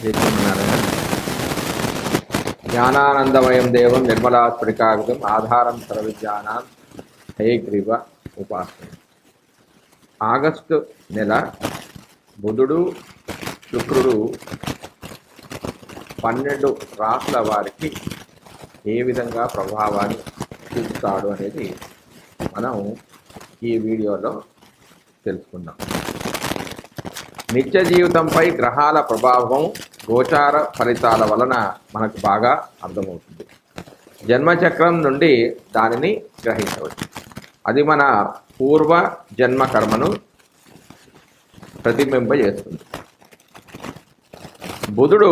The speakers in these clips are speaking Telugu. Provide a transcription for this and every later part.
జయశ్రీమన్నారాయణ. జ్ఞానానందమయం దేవం నిర్మలాస్ఫటికాగతం ఆధారం సర్వవిద్యానాం హయగ్రీవ ఉపాసన. ఆగస్టు నెల బుధుడు శుక్రుడు 12 రాసుల వారికి ఏ విధంగా ప్రభావాన్ని చూపుతాడు అనేది మనం ఈ వీడియోలో తెలుసుకుందాం. నిత్య జీవితంపై గ్రహాల ప్రభావం గోచార ఫలితాల వలన మనకు బాగా అర్థమవుతుంది. జన్మచక్రం నుండి దానిని గ్రహించవచ్చు. అది మన పూర్వ జన్మ కర్మను ప్రతిబింబజేస్తుంది. బుధుడు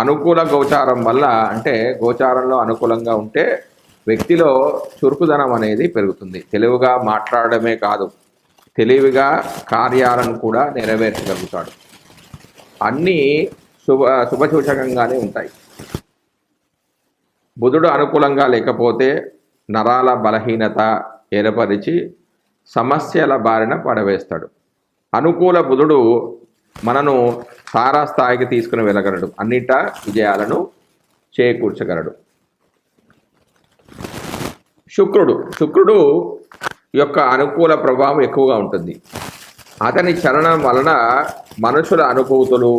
అనుకూల గోచారం వల్ల, అంటే గోచారంలో అనుకూలంగా ఉంటే వ్యక్తిలో చురుకుదనం అనేది పెరుగుతుంది. తెలివిగా మాట్లాడమే కాదు, తెలివిగా కార్యాలను కూడా నెరవేర్చగలుగుతాడు. అన్నీ శుభసూచకంగానే ఉంటాయి. బుధుడు అనుకూలంగా లేకపోతే నరాల బలహీనత ఏర్పరిచి సమస్యల బారిన పడవేస్తాడు. అనుకూల బుధుడు మనను తారాస్థాయికి తీసుకుని వెళ్ళగలడు, అన్నిటా విజయాలను చేకూర్చగలడు. శుక్రుడు యొక్క అనుకూల ప్రభావం ఎక్కువగా ఉంటుంది. అతని చలనం వలన మనుషుల అనుభూతులు,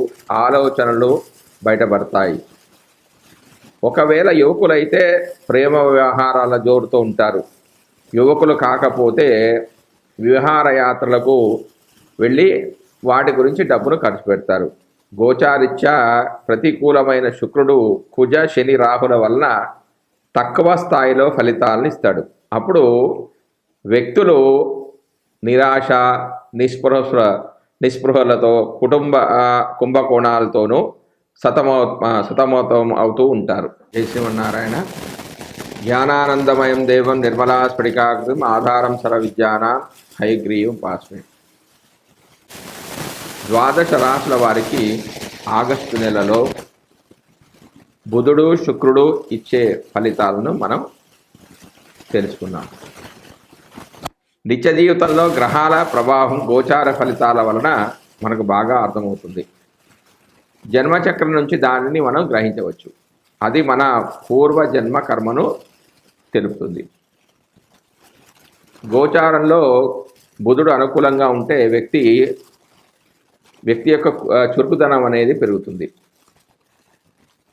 ఆలోచనలు బయటపడతాయి. ఒకవేళ యువకులైతే ప్రేమ వ్యవహారాల జోరుతూ ఉంటారు. యువకులు కాకపోతే విహారయాత్రలకు వెళ్ళి వాటి గురించి డబ్బును ఖర్చు పెడతారు. గోచారిత్యా ప్రతికూలమైన శుక్రుడు కుజ శని రాహుల వలన తక్కువ స్థాయిలో ఫలితాలను ఇస్తాడు. అప్పుడు వ్యక్తులు నిరాశ, నిస్పృహలతో, కుంభకోణాలతోనూ సతమతం అవుతూ ఉంటారు. జై శ్రీమన్నారాయణ. జ్ఞానానందమయం దేవం నిర్మలాస్ఫటికాకృతిం ఆధారం సర్వవిద్యానాం హయగ్రీవం ఉపాస్మే. 12 రాశుల వారికి ఆగస్టు నెలలో బుధుడు శుక్రుడు ఇచ్చే ఫలితాలను మనం తెలుసుకున్నాం. నిత్య జీవితంలో గ్రహాల ప్రభావం గోచార ఫలితాల వలన మనకు బాగా అర్థమవుతుంది. జన్మచక్రం నుంచి దానిని మనం గ్రహించవచ్చు. అది మన పూర్వజన్మ కర్మను తెలుపుతుంది. గోచారంలో బుధుడు అనుకూలంగా ఉంటే వ్యక్తి యొక్క చురుకుదనం అనేది పెరుగుతుంది.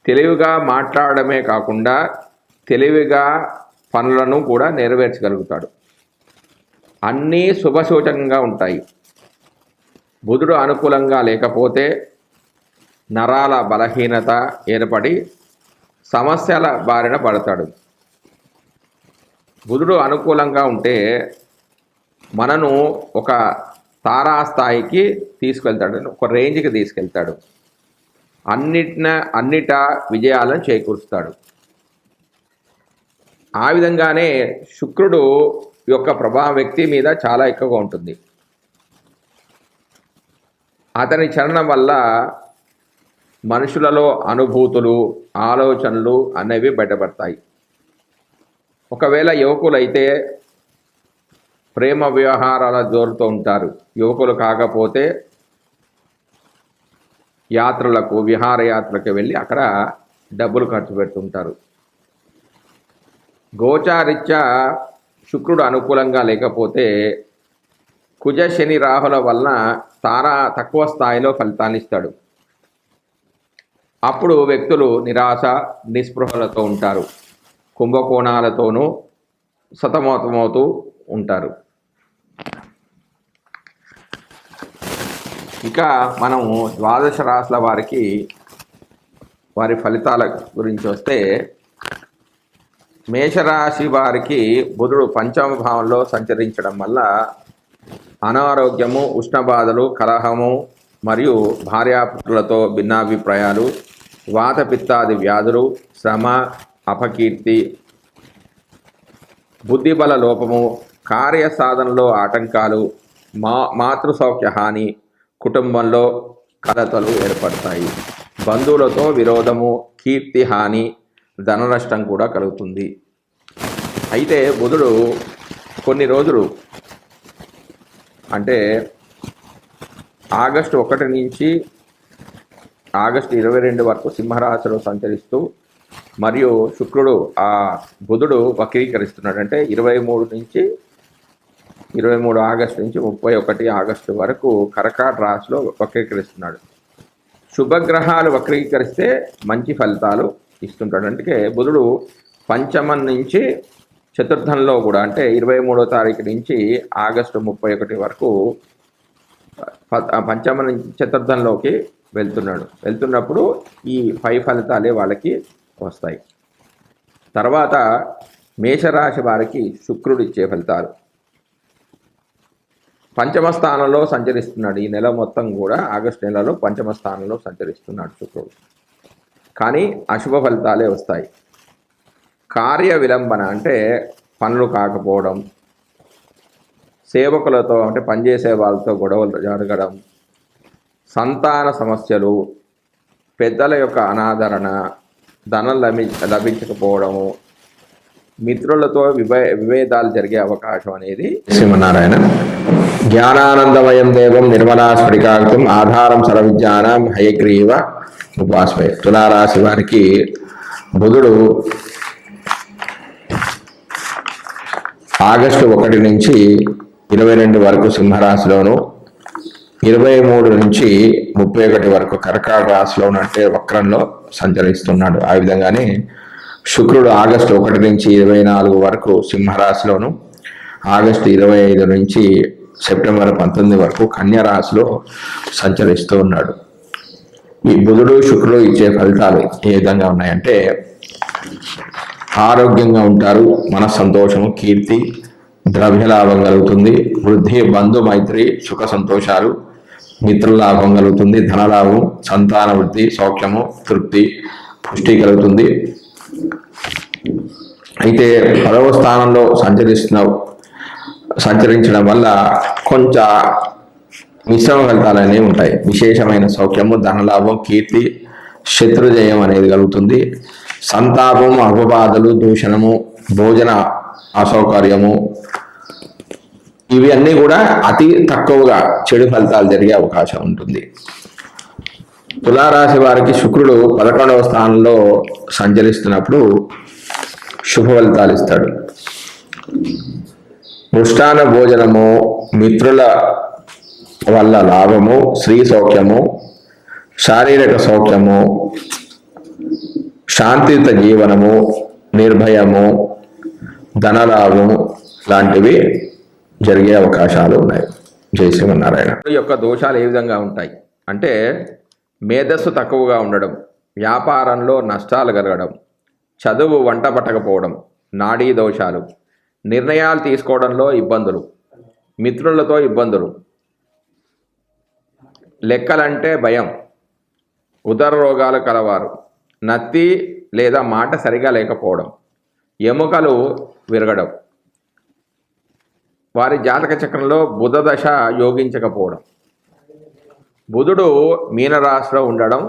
తెలివిగా మాట్లాడమే కాకుండా తెలివిగా పనులను కూడా నెరవేర్చగలుగుతాడు. అన్నీ శుభసూచకంగా ఉంటాయి. బుధుడు అనుకూలంగా లేకపోతే నరాల బలహీనత ఏర్పడి సమస్యల బారిన పడతాడు. బుధుడు అనుకూలంగా ఉంటే మనను ఒక తారాస్థాయికి తీసుకెళ్తాడు, ఒక రేంజ్కి తీసుకెళ్తాడు. అన్నిటా విజయాలను చేకూరుస్తాడు. ఆ విధంగానే శుక్రుడు యొక్క ప్రభావం వ్యక్తి మీద చాలా ఎక్కువగా ఉంటుంది. అతని చలనం వల్ల మనుషులలో అనుభూతులు, ఆలోచనలు అనేవి బయటపడతాయి. ఒకవేళ యువకులైతే ప్రేమ వ్యవహారాల జోరుతూ ఉంటారు. యువకులు కాకపోతే యాత్రలకు, విహారయాత్రకు వెళ్ళి అక్కడ డబ్బులు ఖర్చు పెడుతుంటారు. గోచారిత్యా శుక్రుడు అనుకూలంగా లేకపోతే కుజ శని రాహుల వలన తక్కువ స్థాయిలో ఫలితాన్ని ఇస్తాడు. అప్పుడు వ్యక్తులు నిరాశ, నిస్పృహలతో ఉంటారు. కుంభకోణాలతోనూ సతమతమవుతూ ఉంటారు. ఇక మనము 12 రాశుల వారికి వారి ఫలితాల గురించి వస్తే, మేషరాశి వారికి బుధుడు పంచమ భావంలో సంచరించడం వల్ల అనారోగ్యము, ఉష్ణబాధలు, కలహము మరియు భార్యాపుత్రులతో భిన్నాభిప్రాయాలు, వాతపిత్తాది వ్యాధులు, శ్రమ, అపకీర్తి, బుద్ధిబల లోపము, కార్యసాధనలో ఆటంకాలు, మాతృసౌఖ్య హాని, కుటుంబంలో కలతలు ఏర్పడతాయి. బంధువులతో విరోధము, కీర్తి హాని, ధన నష్టం కూడా కలుగుతుంది. అయితే బుధుడు కొన్ని రోజులు, అంటే ఆగస్టు 1 నుంచి ఆగస్టు 22 వరకు సింహరాశిలో సంచరిస్తూ, మరియు శుక్రుడు బుధుడు వక్రీకరిస్తున్నాడు. అంటే 23 ఆగస్టు నుంచి 31 ఆగస్టు వరకు కర్కాటక రాశిలో వక్రీకరిస్తున్నాడు. శుభగ్రహాలు వక్రీకరిస్తే మంచి ఫలితాలు ఇస్తుంటాడు. అంటే బుధుడు పంచమం నుంచి చతుర్థంలో కూడా, అంటే 23వ తారీఖు నుంచి ఆగస్టు 31 వరకు పంచమం నుంచి చతుర్థంలోకి వెళ్తున్నప్పుడు ఈ పై ఫలితాలే వాళ్ళకి వస్తాయి. తర్వాత మేషరాశి వారికి శుక్రుడు ఇచ్చే ఫలితాలు. పంచమ స్థానంలో సంచరిస్తున్నాడు. ఈ నెల మొత్తం కూడా ఆగస్టు నెలలో పంచమ స్థానంలో సంచరిస్తున్నాడు శుక్రుడు. కానీ అశుభ ఫలితాలే వస్తాయి. కార్య విలంబన అంటే పనులు కాకపోవడం, సేవకులతో అంటే పనిచేసే వాళ్ళతో గొడవలు జరగడం, సంతాన సమస్యలు, పెద్దల యొక్క అనాదరణ, ధనం లభించకపోవడము, మిత్రులతో విభేదాలు జరిగే అవకాశం అనేది. శ్రీమన్నారాయణ. జ్ఞానానందమయం దేవం నిర్మలా స్ఫటికాకృతం ఆధారం సర్వవిద్యానాం హయగ్రీవ ఉపాస్మయ. తులారాశి వారికి బుధుడు ఆగస్టు 1 నుంచి 22 వరకు సింహరాశిలోను, 23 నుంచి 31 వరకు కర్కాటక రాశిలో అంటే వక్రంలో సంచరిస్తున్నాడు. ఆ విధంగానే శుక్రుడు ఆగస్టు 1 నుంచి 24 వరకు సింహరాశిలోను, ఆగస్టు 25 నుంచి సెప్టెంబర్ 19 వరకు కన్యా రాశిలో సంచరిస్తూ ఉన్నాడు. ఈ బుధుడు శుక్రుడు ఇచ్చే ఫలితాలు ఏ విధంగా ఉన్నాయంటే, ఆరోగ్యంగా ఉంటారు, మన సంతోషము, కీర్తి, ద్రవ్యలాభం కలుగుతుంది, వృద్ధి, బంధు మైత్రి, సుఖ సంతోషాలు, మిత్రలాభం కలుగుతుంది, ధనలాభం, సంతాన వృద్ధి, సౌఖ్యము, తృప్తి, పుష్టి కలుగుతుంది. అయితే 10వ స్థానంలో సంచరించడం వల్ల కొంచెం మిశ్రమ ఫలితాలు అనేవి ఉంటాయి. విశేషమైన సౌఖ్యము, ధనలాభం, కీర్తి, శత్రుజయం అనేది కలుగుతుంది. సంతాపము, అపబాధలు, దూషణము, భోజన అసౌకర్యము, ఇవి అన్నీ కూడా అతి తక్కువగా చెడు ఫలితాలు జరిగే అవకాశం ఉంటుంది. తులారాశి వారికి శుక్రుడు 11వ స్థానంలో సంచరిస్తున్నప్పుడు శుభ ఫలితాలు ఇస్తాడు. మృష్టాన భోజనము, మిత్రుల వల్ల లాభము, స్త్రీ సౌఖ్యము, శారీరక సౌఖ్యము, శాంతియుత జీవనము, నిర్భయము, ధనలాభము లాంటివి జరిగే అవకాశాలు ఉన్నాయి. జై శ్రీమన్నారాయణ. యొక్క దోషాలు ఏ విధంగా ఉంటాయి అంటే, మేధస్సు తక్కువగా ఉండడం, వ్యాపారంలో నష్టాలు కలగడం, చదువు వంట పట్టకపోవడం, నాడీ దోషాలు, నిర్ణయాలు తీసుకోవడంలో ఇబ్బందులు, మిత్రులతో ఇబ్బందులు, లెక్కలంటే భయం, ఉదర రోగాలు కలవారు, నత్తి లేదా మాట సరిగా లేకపోవడం, ఎముకలు విరగడం, వారి జాతక చక్రంలో బుధ దశ యోగించకపోవడం, బుధుడు మీనరాశిలో ఉండడం,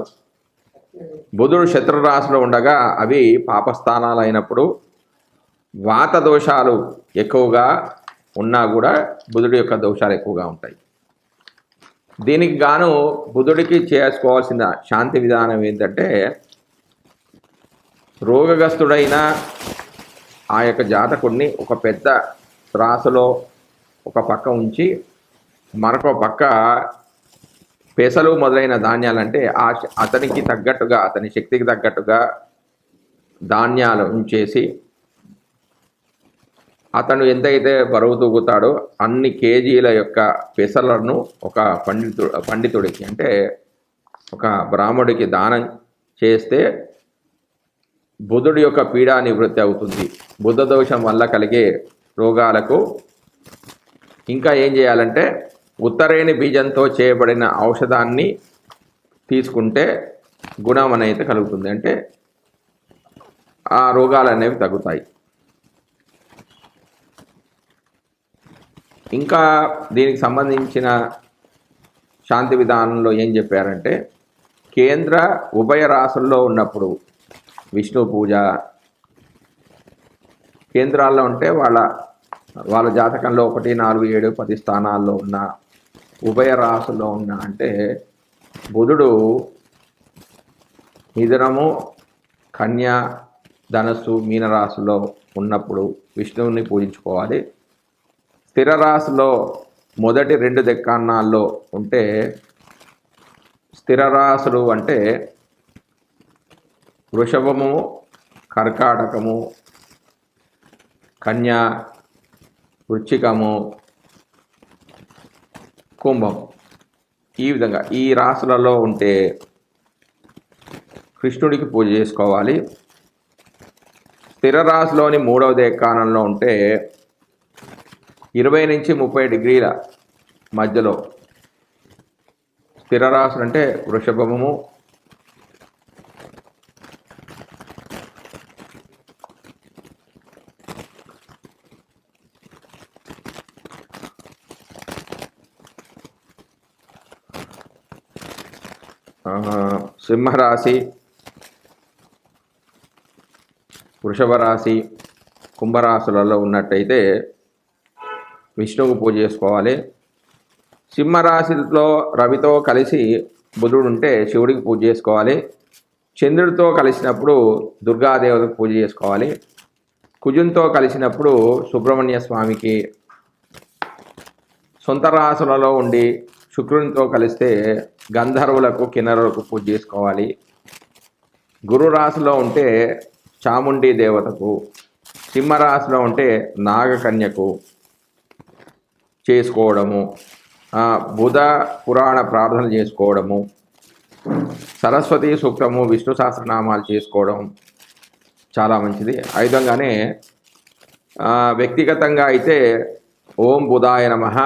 బుధుడు శత్రురాశిలో ఉండగా అవి పాపస్థానాలు అయినప్పుడు, వాత దోషాలు ఎక్కువగా ఉన్నా కూడా బుధుడి యొక్క దోషాలు ఎక్కువగా ఉంటాయి. దీనికి గాను బుధుడికి చేసుకోవాల్సిన శాంతి విధానం ఏంటంటే, రోగగ్రస్తుడైన ఆ యొక్క జాతకుడిని ఒక పెద్ద రాశిలో ఒక పక్క ఉంచి మరొక పక్క పెసలు మొదలైన ధాన్యాలంటే అతనికి తగ్గట్టుగా, అతని శక్తికి తగ్గట్టుగా ధాన్యాలు ఉంచేసి, అతను ఎంతైతే బరువు తూగుతాడో అన్ని కేజీల యొక్క పెసలను ఒక పండితుడికి అంటే ఒక బ్రాహ్మడికి దానం చేస్తే బుధుడి యొక్క పీడా నివృత్తి అవుతుంది. బుధ దోషం వల్ల కలిగే రోగాలకు ఇంకా ఏం చేయాలంటే, ఉత్తరేణి బీజంతో చేయబడిన ఔషధాన్ని తీసుకుంటే గుణం అనేది కలుగుతుంది. అంటే ఆ రోగాలు అనేవి తగ్గుతాయి. ఇంకా దీనికి సంబంధించిన శాంతి విధానంలో ఏం చెప్పారంటే, కేంద్ర ఉభయ రాశుల్లో ఉన్నప్పుడు విష్ణు పూజ, కేంద్రాల్లో ఉంటే వాళ్ళ జాతకంలో 1, 4, 7, 10 స్థానాల్లో ఉన్న, ఉభయ రాశుల్లో ఉన్న అంటే బుధుడు మిథునము, కన్య, ధనస్సు, మీనరాశుల్లో ఉన్నప్పుడు విష్ణువుని పూజించుకోవాలి. స్థిర రాశిలో మొదటి 2 దెక్కాన్నాల్లో ఉంటే, స్థిర రాశులు అంటే వృషభము, కర్కాటకము, కన్య, వృశ్చికము, కుంభం, ఈ విధంగా ఈ రాశులలో ఉంటే కృష్ణుడికి పూజ చేసుకోవాలి. స్థిర రాశిలోని 3వ దేకానంలో ఉంటే 20 నుంచి 30 డిగ్రీల మధ్యలో స్థిర రాశులు అంటే వృషభము, సింహరాశి, వృషభ రాశి, కుంభరాశులలో ఉన్నట్టయితే విష్ణువుకు పూజ చేసుకోవాలి. సింహరాశిలో రవితో కలిసి బుధుడు ఉంటే శివుడికి పూజ చేసుకోవాలి. చంద్రుడితో కలిసినప్పుడు దుర్గాదేవతకు పూజ చేసుకోవాలి. కుజునితో కలిసినప్పుడు సుబ్రహ్మణ్య స్వామికి, సొంత రాశులలో ఉండి శుక్రునితో కలిస్తే గంధర్వులకు, కిన్నరులకు పూజ చేసుకోవాలి. గురు రాశిలో ఉంటే చాముండి దేవతకు, సింహరాశిలో ఉంటే నాగకన్యకు చేసుకోవడము, బుధ పురాణ ప్రార్థన చేసుకోవడము, సరస్వతి సూక్తము, విష్ణు సహస్రనామాలు చేసుకోవడం చాలా మంచిది. ఆ విధంగానే వ్యక్తిగతంగా అయితే ఓం బుధాయ నమః,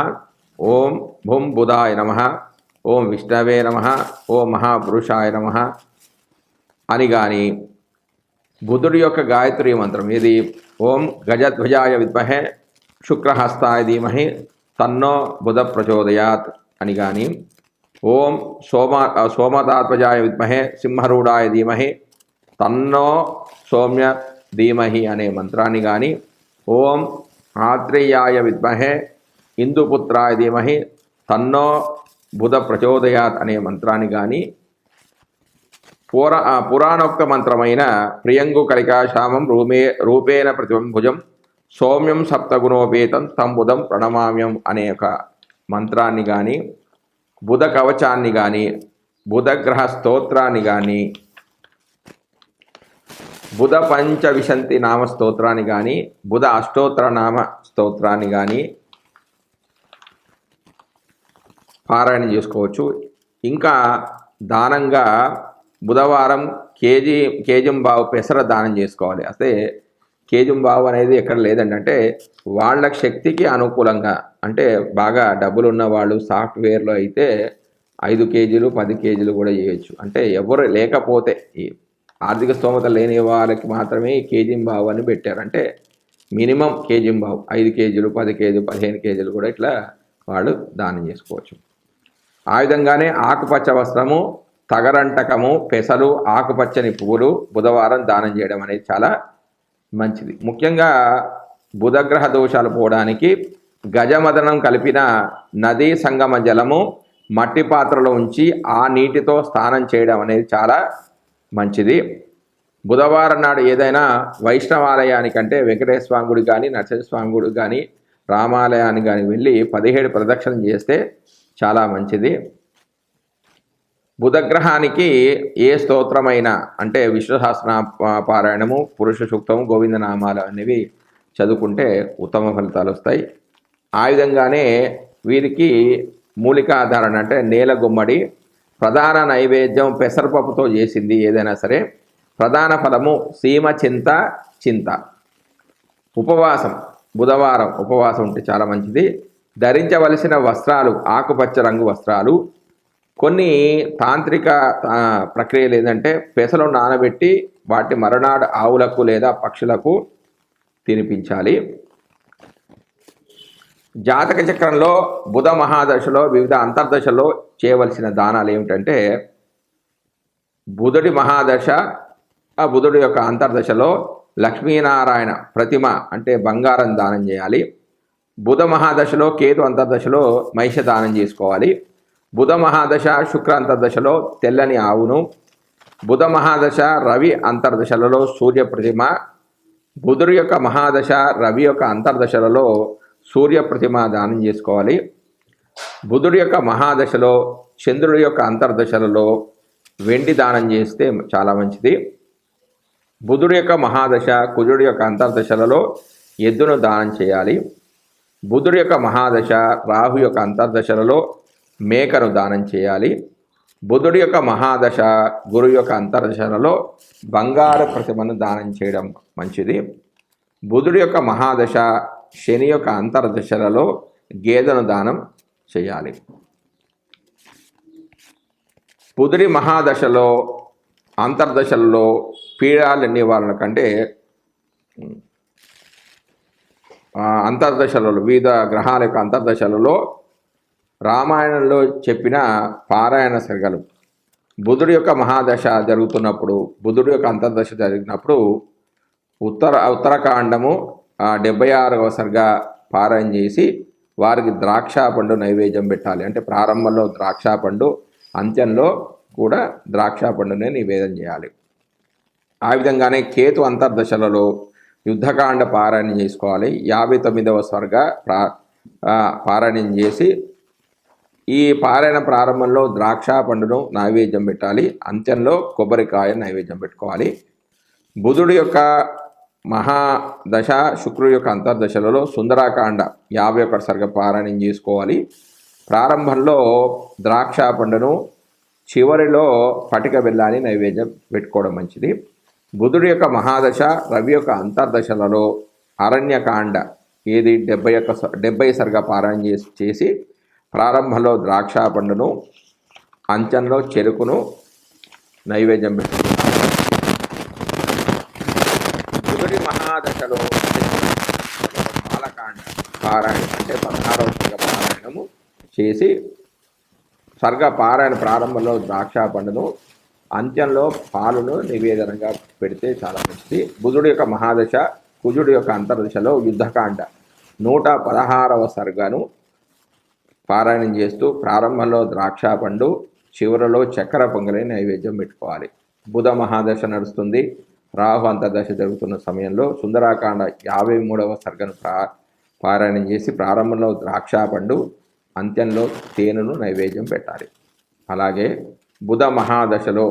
ఓం భుం బుధాయ నమః, ఓం విష్ణవే నమః, ఓం మహాపురుషాయ నమః అని కానీ, బుధుడి యొక్క గాయత్రి మంత్రం ఇది ఓం గజధ్వజాయ విద్మహే శుక్రహస్తాయ ధీమహి తన్నో బుధ ప్రచోదయాత్ అని కానీ, ఓం సోమతాత్వజాయ విద్మహే సింహరూఢాయ ధీమహి తన్నో సౌమ్య ధీమహి అనే మంత్రాన్ని కానీ, ఓం ఆత్రేయాయ విద్మహే ఇందుపుత్రాయ ధీమహి తన్నో బుధ ప్రచోదయాత్ అనే మంత్రాన్ని కానీ, పురాణోక్త మంత్రమైన ప్రియంగు కలికాశామం రూపేణ ప్రతిభుజం సౌమ్యం సప్తగుణోపేతం తం బుధం ప్రణమామ్యం అనే ఒక మంత్రాన్ని కానీ, బుధ కవచాన్ని కానీ, బుధగ్రహ స్తోత్రాన్ని కానీ, బుధ పంచవిశంతి నామ స్తోత్రాన్ని కానీ, బుధ అష్టోత్తర నామ స్తోత్రాన్ని కానీ పారాయణ చేసుకోవచ్చు. ఇంకా దానంగా బుధవారం కేజంబావు పెసర దానం చేసుకోవాలి. అయితే కేజంబావు అనేది ఎక్కడ లేదండి, అంటే వాళ్ళ శక్తికి అనుకూలంగా, అంటే బాగా డబ్బులు ఉన్న వాళ్ళు సాఫ్ట్వేర్లో అయితే 5 కేజీలు 10 కేజీలు కూడా చేయొచ్చు. అంటే ఎవరు లేకపోతే ఈ ఆర్థిక స్తోమత లేని వాళ్ళకి మాత్రమే ఈ కేజంబావు అని పెట్టారు. అంటే మినిమం కేజంబావు 5 కేజీలు 10 కేజీలు 15 కేజీలు కూడా ఇట్లా వాళ్ళు దానం చేసుకోవచ్చు. ఆ విధంగానే ఆకుపచ్చ వస్త్రము, తగరంటకము, పెసలు, ఆకుపచ్చని పువ్వులు బుధవారం దానం చేయడం అనేది చాలా మంచిది. ముఖ్యంగా బుధగ్రహ దోషాలు పోవడానికి గజమదనం కలిపిన నదీ సంగమ జలము మట్టి పాత్రలో ఉంచి ఆ నీటితో స్నానం చేయడం అనేది చాలా మంచిది. బుధవారం నాడు ఏదైనా వైష్ణవాలయానికంటే వెంకటేశ్వర స్వామి గుడి కానీ, నరసింహస్వామి గుడి కానీ, రామాలయానికి కానీ వెళ్ళి 17 ప్రదక్షిణం చేస్తే చాలా మంచిది. బుధగ్రహానికి ఏ స్తోత్రమైనా, అంటే విష్ణు సహస్ర పారాయణము, పురుష సూక్తము, గోవిందనామాలు అనేవి చదువుకుంటే ఉత్తమ ఫలితాలు వస్తాయి. ఆ విధంగానే వీరికి మూలికాధారణ అంటే నేల గుమ్మడి, ప్రధాన నైవేద్యం పెసరపప్పుతో చేసింది ఏదైనా సరే, ప్రధాన ఫలము సీమ చింత. ఉపవాసం, బుధవారం ఉపవాసం ఉంటే చాలా మంచిది. ధరించవలసిన వస్త్రాలు ఆకుపచ్చ రంగు వస్త్రాలు. కొన్ని తాంత్రిక ప్రక్రియలు ఏంటంటే పెసలు నానబెట్టి వాటి మరునాడు ఆవులకు లేదా పక్షులకు తినిపించాలి. జాతక చక్రంలో బుధ మహాదశలో వివిధ అంతర్దశలో చేయవలసిన దానాలు ఏమిటంటే, బుధుడి మహాదశ, ఆ బుధుడి యొక్క అంతర్దశలో లక్ష్మీనారాయణ ప్రతిమ అంటే బంగారం దానం చేయాలి. బుధ మహాదశలో కేతు అంతర్దశలో మహిష దానం చేసుకోవాలి. బుధ మహాదశ శుక్ర అంతర్దశలో తెల్లని ఆవును, బుధ మహాదశ రవి అంతర్దశలలో సూర్య ప్రతిమ, బుధుడి యొక్క మహాదశ రవి యొక్క అంతర్దశలలో సూర్య ప్రతిమ దానం చేసుకోవాలి. బుధుడి యొక్క మహాదశలో చంద్రుడి యొక్క అంతర్దశలలో వెండి దానం చేస్తే చాలా మంచిది. బుధుడి యొక్క మహాదశ కుజుడి యొక్క అంతర్దశలలో ఎద్దును దానం చేయాలి. బుధుడి యొక్క మహాదశ రాహు యొక్క అంతర్దశలలో మేకను దానం చేయాలి. బుధుడి యొక్క మహాదశ గురు యొక్క అంతర్దశలలో బంగారు ప్రతిమను దానం చేయడం మంచిది. బుధుడి యొక్క మహాదశ శని యొక్క అంతర్దశలలో గేదెను దానం చేయాలి. బుధుడి మహాదశలో అంతర్దశలలో పీడాల నివారణ కంటే అంతర్దశలలో వివిధ గ్రహాల యొక్క అంతర్దశలలో రామాయణంలో చెప్పిన పారాయణ సర్గలు బుధుడి యొక్క మహాదశ జరుగుతున్నప్పుడు, బుధుడి యొక్క అంతర్దశ జరిగినప్పుడు ఉత్తరకాండము 76వ సర్గ పారాయణ చేసి వారికి ద్రాక్ష పండు నైవేద్యం పెట్టాలి. అంటే ప్రారంభంలో ద్రాక్ష పండు, అంత్యంలో కూడా ద్రాక్ష పండునే నివేదన చేయాలి. ఆ విధంగానే కేతు అంతర్దశలలో యుద్ధకాండ పారాయణం చేసుకోవాలి. 59వ సర్గ పారాయణం చేసి ఈ పారాయణ ప్రారంభంలో ద్రాక్ష పండును నైవేద్యం పెట్టాలి, అంత్యంలో కొబ్బరికాయ నైవేద్యం పెట్టుకోవాలి. బుధుడి యొక్క మహాదశ శుక్రుడి యొక్క అంతర్దశలలో సుందరాకాండ 51 సర్గ పారాయణం చేసుకోవాలి. ప్రారంభంలో ద్రాక్ష పండును, చివరిలో పటిక బెల్లాన్ని నైవేద్యం పెట్టుకోవడం మంచిది. బుధుడి యొక్క మహాదశ రవి యొక్క అంతర్దశలలో అరణ్యకాండ 70 సర్గ పారాయణ చేసి ప్రారంభంలో ద్రాక్ష పండును, అంత్యంలో చెరుకును నైవేద్యం పెట్టుకుంటారు. బుధుడి మహాదశలో బాలకాండ పారాయణ అంటే 16వ సర్గ పారాయణము చేసి సర్గ పారాయణ ప్రారంభంలో ద్రాక్ష పండును, అంత్యంలో పాలును నివేదనగా పెడితే చాలా మంచిది. బుధుడి యొక్క మహాదశ కుజుడి యొక్క అంతర్దశలో యుద్ధకాండ 116వ సర్గను పారాయణం చేస్తూ ప్రారంభంలో ద్రాక్ష పండు, చివరలో చక్కెర పొంగలి నైవేద్యం పెట్టుకోవాలి. బుధ మహాదశ నడుస్తుంది. రాహు అంతర్దశ జరుగుతున్న సమయంలో సుందరాకాండ 53వ సర్గను పారాయణం చేసి ప్రారంభంలో ద్రాక్ష పండు, అంత్యంలో తేనెను నైవేద్యం పెట్టాలి. అలాగే బుధ మహాదశలో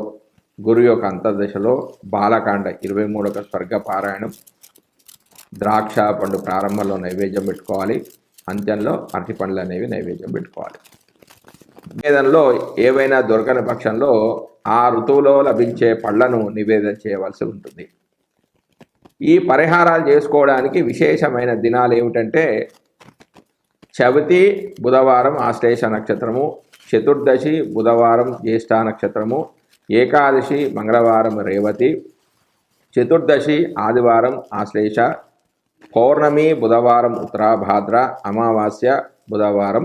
గురు యొక్క అంతర్దశలో బాలకాండ 23వ సర్గ పారాయణం, ద్రాక్ష పండు ప్రారంభంలో నైవేద్యం పెట్టుకోవాలి, అంత్యంలో అరటి పండ్లు అనేవి నైవేద్యం పెట్టుకోవాలి. నివేదనలో ఏవైనా దొరకని పక్షంలో ఆ ఋతువులో లభించే పళ్లను నివేదన చేయవలసి ఉంటుంది. ఈ పరిహారాలు చేసుకోవడానికి విశేషమైన దినాలు ఏమిటంటే చవితి బుధవారం ఆశ్లేష నక్షత్రము, చతుర్దశి బుధవారం జ్యేష్ఠ నక్షత్రము, ఏకాదశి మంగళవారం రేవతి, చతుర్దశి ఆదివారం ఆశ్లేష, పౌర్ణమి బుధవారం ఉత్తరాభాద్ర, అమావాస్య బుధవారం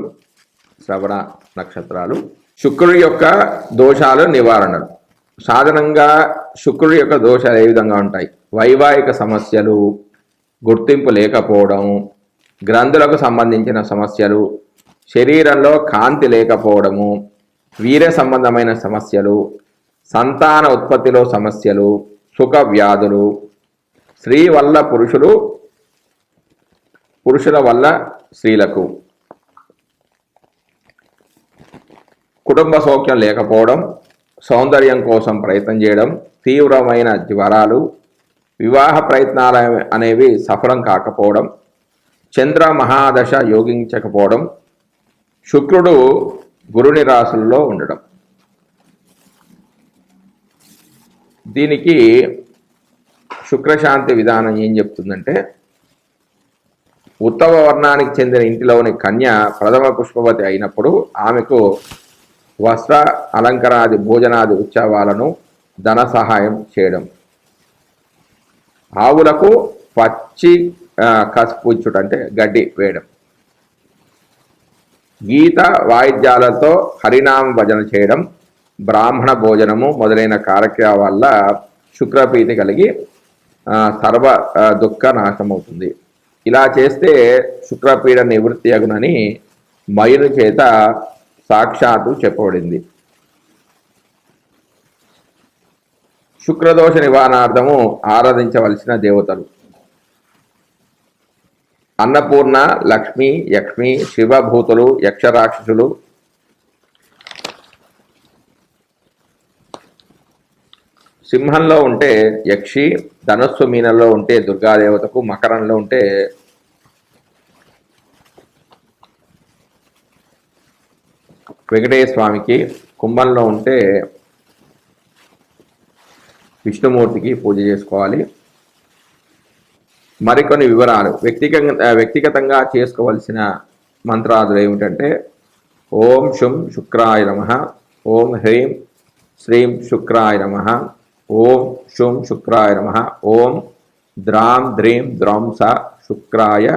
శ్రవణ నక్షత్రాలు. శుక్రుడి యొక్క దోషాలు నివారణలు. సాధారణంగా శుక్రుడి యొక్క దోషాలు ఏ విధంగా ఉంటాయి? వైవాహిక సమస్యలు, గుర్తింపు లేకపోవడం, గ్రంథులకు సంబంధించిన సమస్యలు, శరీరంలో కాంతి లేకపోవడము, వీర్య సంబంధమైన సమస్యలు, సంతాన ఉత్పత్తిలో సమస్యలు, సుఖ వ్యాధులు, స్త్రీ వల్ల పురుషులు, పురుషుల వల్ల స్త్రీలకు, కుటుంబ సౌఖ్యం లేకపోవడం, సౌందర్యం కోసం ప్రయత్నం చేయడం, తీవ్రమైన జ్వరాలు, వివాహ ప్రయత్నాలు అనేవి సఫలం కాకపోవడం, చంద్ర మహాదశ యోగించకపోవడం, శుక్రుడు గురుని రాశుల్లో ఉండడం. దీనికి శుక్రశాంతి విధానం ఏం చెప్తుందంటే, ఉత్తమ వర్ణానికి చెందిన ఇంటిలోని కన్య ప్రథమ పుష్పవతి అయినప్పుడు ఆమెకు వస్త్ర అలంకరాది భోజనాది ఉత్సవాలను ధన సహాయం చేయడం, ఆవులకు పచ్చి కసుపుచ్చుట అంటే గడ్డి వేయడం, గీత వాయిద్యాలతో హరినామ భజన చేయడం, బ్రాహ్మణ భోజనము మొదలైన కార్యక్రమాల వల్ల శుక్రప్రీతి కలిగి సర్వ దుఃఖ నాశమవుతుంది. ఇలా చేస్తే శుక్రపీడ నివృత్తి అగునని మయుని చేత సాక్షాత్తు చెప్పబడింది. శుక్రదోష నివారణార్థము ఆరాధించవలసిన దేవతలు అన్నపూర్ణ, లక్ష్మి, యక్ష్మి, శివభూతులు, యక్షరాక్షసులు, సింహంలో ఉంటే యక్షి, ధనుస్సు మీనంలో ఉంటే దుర్గాదేవతకు, మకరంలో ఉంటే వెంకటేశ్వర స్వామికి, కుంభంలో ఉంటే విష్ణుమూర్తికి పూజ చేసుకోవాలి. మరికొన్ని వివరాలు వ్యక్తిగతంగా చేసుకోవలసిన మంత్రాలు ఏమిటంటే ఓం శుం శుక్రాయ నమః, ఓం హ్రీం శ్రీం శుక్రాయ నమః, ఓం శుం శుక్రాయ నమః, ఓం ద్రాం ద్రీం ద్రౌం స శుక్రాయ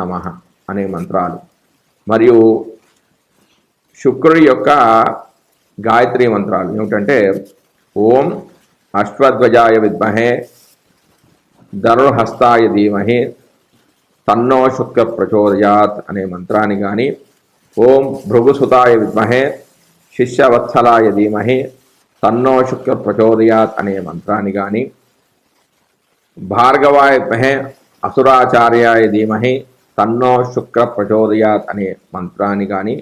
నమః అనే మంత్రాలు. మరియు శుక్రుడి యొక్క గాయత్రి మంత్రాలు ఏమిటంటే ఓం అశ్వధ్వజాయ విద్మహే ధనుర్హస్తాయ ధీమహి తన్నో శుక్ర ప్రచోదయాత్ అనే మంత్రాన్ని కానీ, ఓం భృగుసుతాయ విద్మహే శిష్యవత్సలాయ ధీమహి తన్నో శుక్ర ప్రచోదయాత్ అనే మంత్రాన్ని కానీ, భార్గవాయ విద్మహే అసురాచార్యాయ ధీమహి తన్నో శుక్ర ప్రచోదయాత్ అనే మంత్రాన్ని కానీ,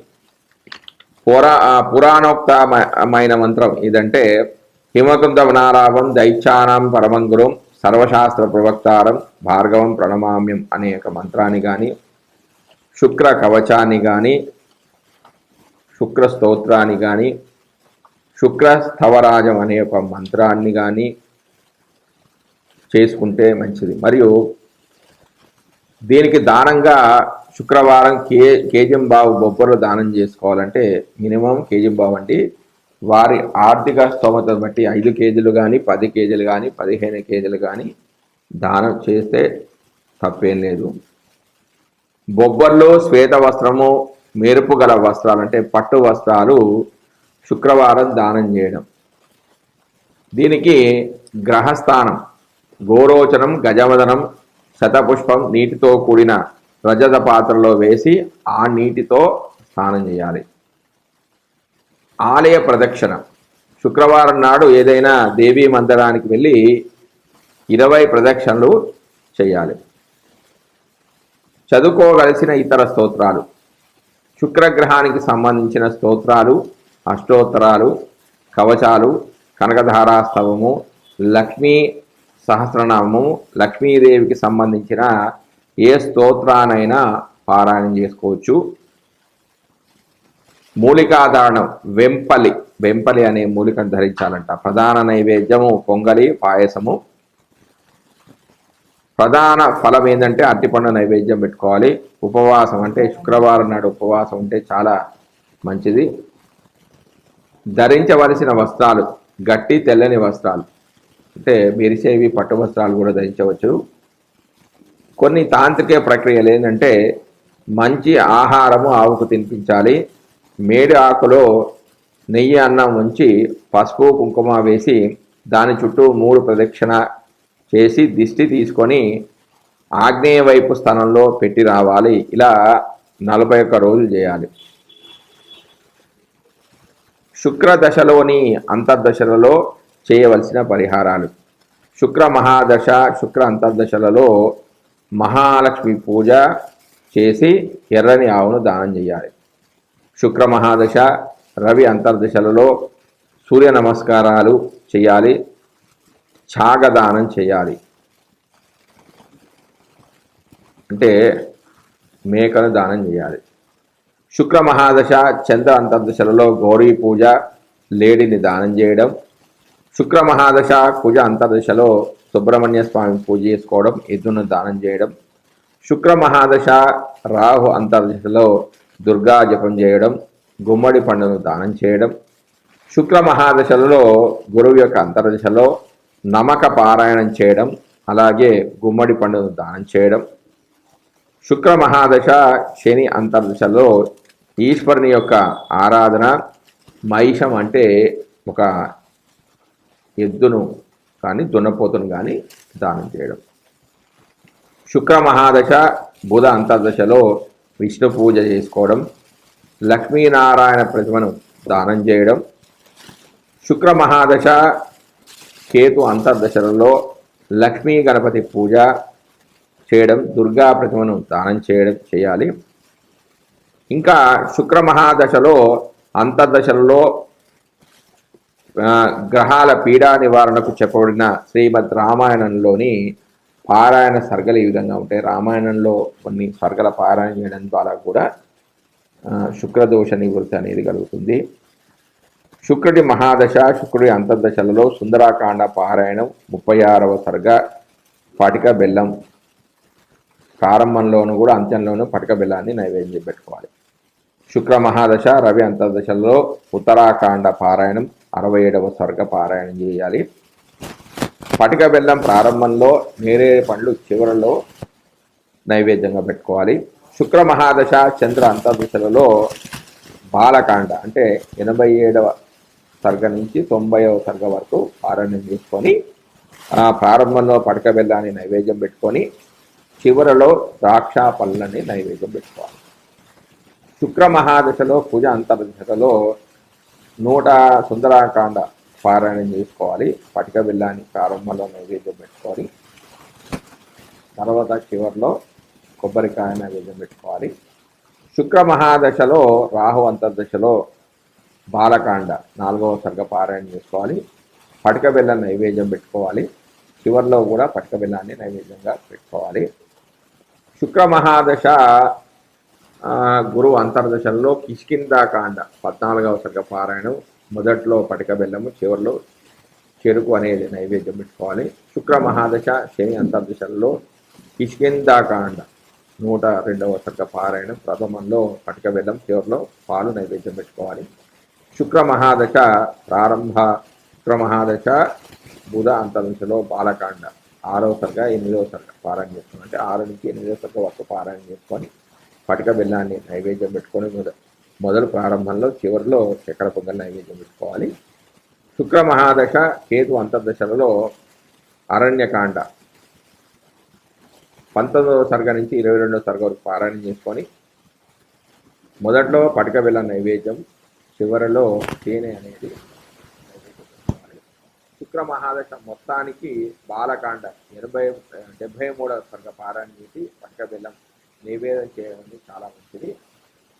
పురాణోక్తమైన మంత్రం ఇదంటే హిమకుంద వనారావం దైత్యానాం పరమంగురం సర్వశాస్త్ర ప్రవక్తారం భార్గవం ప్రణమామ్యం అనే ఒక మంత్రాన్ని కానీ, శుక్ర కవచాన్ని కానీ, శుక్ర స్తోత్రాన్ని కానీ, శుక్ర స్థవరాజం అనే ఒక మంత్రాన్ని కానీ చేసుకుంటే మంచిది. మరియు దీనికి దానంగా శుక్రవారం కేజంబావు బొబ్బర్లు దానం చేసుకోవాలంటే మినిమం కేజంబావు అండి. వారి ఆర్థిక స్తోమత బట్టి 5 కేజీలు కానీ 10 కేజీలు కానీ 15 కేజీలు కానీ దానం చేస్తే తప్పేం లేదు. బొబ్బర్లు, శ్వేత వస్త్రము, మెరుపు గల వస్త్రాలు అంటే పట్టు వస్త్రాలు శుక్రవారం దానం చేయడం. దీనికి గ్రహస్థానం గోరోచనం, గజవదనం, శతపుష్పం నీటితో కూడిన రజత పాత్రలో వేసి ఆ నీటితో స్నానం చేయాలి. ఆలయ ప్రదక్షిణ శుక్రవారం నాడు ఏదైనా దేవీ మందిరానికి వెళ్ళి 20 ప్రదక్షిణలు చేయాలి. చదువుకోవలసిన ఇతర స్తోత్రాలు శుక్రగ్రహానికి సంబంధించిన స్తోత్రాలు, అష్టోత్తరాలు, కవచాలు, కనకధారాస్తవము, లక్ష్మీ సహస్రనామము, లక్ష్మీదేవికి సంబంధించిన ఏ స్తోత్రానైనా పారాయణం చేసుకోవచ్చు. మూలికాధారణం వెంపలి అనే మూలికను ధరించాలంట. ప్రధాన నైవేద్యము పొంగలి, పాయసము. ప్రధాన ఫలం ఏంటంటే అరటిపండు నైవేద్యం పెట్టుకోవాలి. ఉపవాసం అంటే శుక్రవారం నాడు ఉపవాసం ఉంటే చాలా మంచిది. ధరించవలసిన వస్త్రాలు గట్టి తెల్లని వస్త్రాలు అంటే మెరిసేవి పట్టు వస్త్రాలు కూడా ధరించవచ్చు. కొన్ని తాంత్రిక ప్రక్రియలు ఏంటంటే మంచి ఆహారము ఆవుకు తినిపించాలి. మేడి ఆకులో నెయ్యి అన్నం ఉంచి పసుపు కుంకుమ వేసి దాని చుట్టూ 3 ప్రదక్షిణ చేసి దిష్టి తీసుకొని ఆగ్నేయ వైపు స్థానంలో పెట్టి రావాలి. ఇలా 41 రోజులు చేయాలి. శుక్ర దశలోని అంతర్దశలలో చేయవలసిన పరిహారాలు శుక్ర మహాదశ, శుక్ర అంతర్దశలలో మహాలక్ష్మి పూజ చేసి ఎర్రని ఆవును దానం చేయాలి. శుక్ర మహాదశ, రవి అంతర్దశలలో సూర్య నమస్కారాలు చేయాలి. ఛాగదానం చేయాలి అంటే మేకను దానం చేయాలి. శుక్ర మహాదశ, చంద్ర అంతర్దశలలో గౌరీ పూజ, లేడిని దానం చేయడం. శుక్ర మహాదశ, కుజ అంతర్దశలో సుబ్రహ్మణ్య స్వామి పూజ చేసుకోవడం, ఎద్దును దానం చేయడం. శుక్ర మహాదశ, రాహు అంతర్దశలో దుర్గా జపం చేయడం, గుమ్మడి పండును దానం చేయడం. శుక్ర మహాదశలలో గురువు యొక్క అంతర్దశలో నమక పారాయణం చేయడం, అలాగే గుమ్మడి పండును దానం చేయడం. శుక్ర మహాదశ, శని అంతర్దశలో ఈశ్వరుని యొక్క ఆరాధన, మహిషం అంటే ఒక ఎద్దును కానీ దున్నపోతును కానీ దానం చేయడం. శుక్ర మహాదశ, బుధ అంతర్దశలో విష్ణు పూజ చేసుకోవడం, లక్ష్మీనారాయణ ప్రతిమను దానం చేయడం. శుక్ర మహాదశ, కేతు అంతర్దశలలో లక్ష్మీ గణపతి పూజ చేయడం, దుర్గా ప్రతిమను దానం చేయాలి. ఇంకా శుక్ర మహాదశలో అంతర్దశలలో గ్రహాల పీడా నివారణకు చెప్పబడిన శ్రీమద్ రామాయణంలోని పారాయణ సర్గలు ఈ విధంగా ఉంటాయి. రామాయణంలో కొన్ని సర్గల పారాయణ చేయడం ద్వారా కూడా శుక్రదోష నివృత్తి అనేది కలుగుతుంది. శుక్రుడి మహాదశ, శుక్రుడి అంతర్దశలలో సుందరాకాండ పారాయణం, 36వ సర్గ, పటిక బెల్లం, ప్రారంభంలోనూ కూడా అంత్యంలోనూ పటిక బెల్లాన్ని నైవేద్యం పెట్టుకోవాలి. శుక్ర మహాదశ, రవి అంతర్దశలలో ఉత్తరాకాండ పారాయణం, 67వ సర్గ పారాయణం చేయాలి. పటిక బెల్లం ప్రారంభంలో, నేరేడు పండ్లు చివరలో నైవేద్యంగా పెట్టుకోవాలి. శుక్ర మహాదశ, చంద్ర అంతర్దశలలో బాలకాండ అంటే 87వ సర్గ నుంచి 90వ సర్గ వరకు పారాయణం చేసుకొని ప్రారంభంలో పటిక బెల్లాన్ని నైవేద్యం పెట్టుకొని చివరలో ద్రాక్ష పళ్ళని నైవేద్యం పెట్టుకోవాలి. శుక్ర మహాదశలో పూజ అంతర్దశలో 100 సుందరాకాండ పారాయణం చేసుకోవాలి. పటిక బెల్లాన్ని ప్రారంభంలో నైవేద్యం పెట్టుకోవాలి. తర్వాత చివరిలో కొబ్బరికాయ నైవేద్యం పెట్టుకోవాలి. శుక్ర మహాదశలో రాహు అంతర్దశలో బాలకాండ 4వ సర్గ పారాయణ చేసుకోవాలి. పటిక బెల్లం నైవేద్యం పెట్టుకోవాలి. చివరిలో కూడా పటిక బెల్లాన్ని నైవేద్యంగా పెట్టుకోవాలి. శుక్ర మహాదశ గురువు అంతర్దశలో కిష్కింధాకాండ 14వ సర్గ పారాయణం, మొదట్లో పటిక బెల్లము, చివరిలో చెరుకు అనేది నైవేద్యం పెట్టుకోవాలి. శుక్ర మహాదశ శని అంతర్దశలో కిష్కింధాకాండ 102వ సర్గ పారాయణం, ప్రథమంలో పటిక బెల్లం, చివరిలో పాలు నైవేద్యం పెట్టుకోవాలి. శుక్ర మహాదశ ప్రారంభ, శుక్ర మహాదశ బుధ అంతర్దశలో బాలకాండ 6వ సర్గ 8వ సర్గ పారాయణ చేసుకుని, అంటే 6 నుంచి 8వ సర్గ వరకు పారాయణ చేసుకొని పటిక బెల్లాన్ని నైవేద్యం పెట్టుకొని మొదలు ప్రారంభంలో, చివరిలో చక్కెర పొంగల్ నైవేద్యం పెట్టుకోవాలి. శుక్ర మహాదశ కేతు అంతర్దశలలో అరణ్యకాండ 19వ సర్గ నుంచి 22వ సర్గ వరకు పారాయణ చేసుకొని మొదట్లో పటిక బెల్లం నైవేద్యం, చివరిలో తేనె అనేది నైవేద్యం పెట్టుకోవాలి. శుక్ర మహాదశ మొత్తానికి బాలకాండ 73వ సర్గ పారాయణ చేసి పటిక బెల్లం నైవేద్యం చేయడం చాలా మంచిది.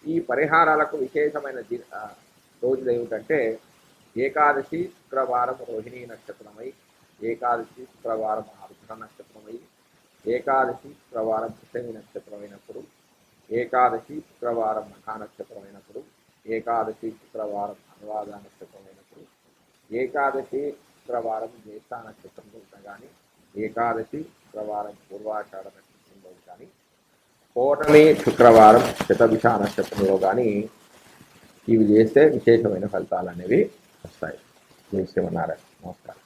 ఈ పరిహారాలకు విశేషమైన రోజులు ఏమిటంటే ఏకాదశి శుక్రవారం రోహిణీ నక్షత్రమై, ఏకాదశి శుక్రవారం ఆరుద్ర నక్షత్రమై, ఏకాదశి శుక్రవారం పుష్యమి నక్షత్రమైనప్పుడు, ఏకాదశి శుక్రవారం మఖా నక్షత్రమైనప్పుడు, ఏకాదశి శుక్రవారం అనువాద నక్షత్రమైనప్పుడు, ఏకాదశి శుక్రవారం జ్యేష్ఠ నక్షత్రంలో కానీ, ఏకాదశి శుక్రవారం పూర్వాషాఢ నక్షత్రంలో కానీ, పౌర్ణమి శుక్రవారం శతభిష నక్షత్రంలో కానీ ఇవి చేస్తే విశేషమైన ఫలితాలు అనేవి వస్తాయి. జై శ్రీమన్నారాయణ. నమస్కారం.